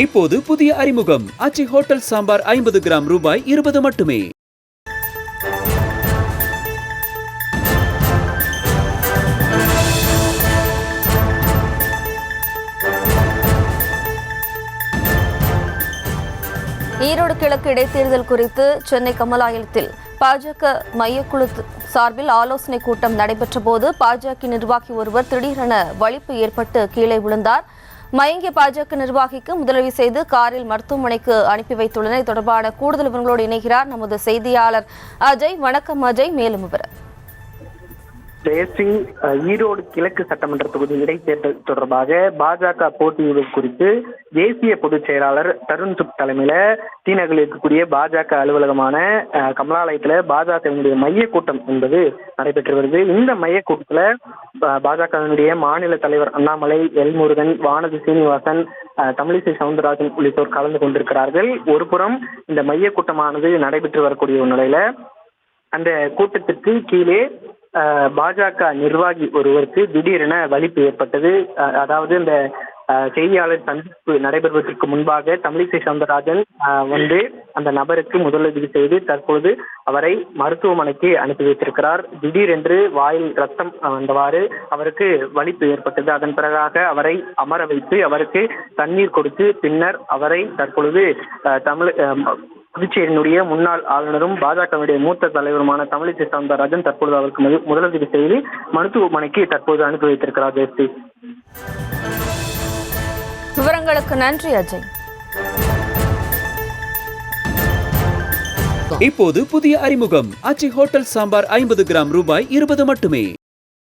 இப்போது புதிய அறிமுகம் ஆச்சி ஹோட்டல் சாம்பார் 50 கிராம் ரூபாய் 20 மட்டுமே. ஈரோடு கிழக்கு இடைத்தேர்தல் குறித்து சென்னை கமலாலயத்தில் பாஜக மையக்குழு சார்பில் ஆலோசனை கூட்டம் நடைபெற்ற போது பாஜக நிர்வாகி ஒருவர் திடீரென வலிப்பு ஏற்பட்டு கீழே விழுந்தார். மயங்கிய பாஜக நிர்வாகிக்கு முதலுதவி செய்து காரில் மருத்துவமனைக்கு அனுப்பி வைத்துள்ளனர். தொடர்பான கூடுதல் விவரங்களோடு இணைகிறார் நமது செய்தியாளர் அஜய். வணக்கம் அஜய், மேலும் விவரம். ஜெயசிங், ஈரோடு கிழக்கு சட்டமன்ற தொகுதி இடைத்தேர்தல் தொடர்பாக பாஜக போட்டியிடுவது குறித்து தேசிய பொதுச் செயலாளர் தருண் சுக் தலைமையில தீநகரில் இருக்கக்கூடிய பாஜக அலுவலகமான கமலாலயத்துல பாஜகவினுடைய மைய கூட்டம் என்பது நடைபெற்று வருது. இந்த மைய கூட்டத்துல பாஜகவினுடைய மாநில தலைவர் அண்ணாமலை, எல் முருகன், வானதி சீனிவாசன், தமிழிசை சவுந்தரராஜன் உள்ளிட்டோர் கலந்து கொண்டிருக்கிறார்கள். ஒருபுறம் இந்த மைய கூட்டமானது நடைபெற்று வரக்கூடிய நிலையில அந்த கூட்டத்திற்கு கீழே பாஜக நிர்வாகி ஒருவருக்கு திடீரென வலிப்பு ஏற்பட்டது. அதாவது இந்த செய்தியாளர் சந்திப்பு நடைபெறுவதற்கு முன்பாக தமிழிசை சவுந்தரராஜன் வந்து அந்த நபருக்கு முதலுதவி செய்து தற்பொழுது அவரை மருத்துவமனைக்கு அனுப்பி வைத்திருக்கிறார். திடீரென்று வாயில் ரத்தம் வந்தவாறு அவருக்கு வலிப்பு ஏற்பட்டது. அதன் பிறகாக அவரை அமர வைத்து அவருக்கு தண்ணீர் கொடுத்து பின்னர் அவரை தற்பொழுது புதுச்சேரியினுடைய முன்னாள் ஆளுநரும் பாஜகவுடைய மூத்த தலைவருமான தமிழிசை சவுந்தரராஜன் தற்பொழுது அவருக்கு முதலுதவி செய்து மருத்துவமனைக்கு தற்போது அனுப்பி வைத்திருக்கிறார். ஜெயஸ்ரீ, விவரங்களுக்கு நன்றி அஜய். இப்போது புதிய அறிமுகம் ஆச்சி ஹோட்டல் சாம்பார் 50 கிராம் ரூபாய் 20 மட்டுமே.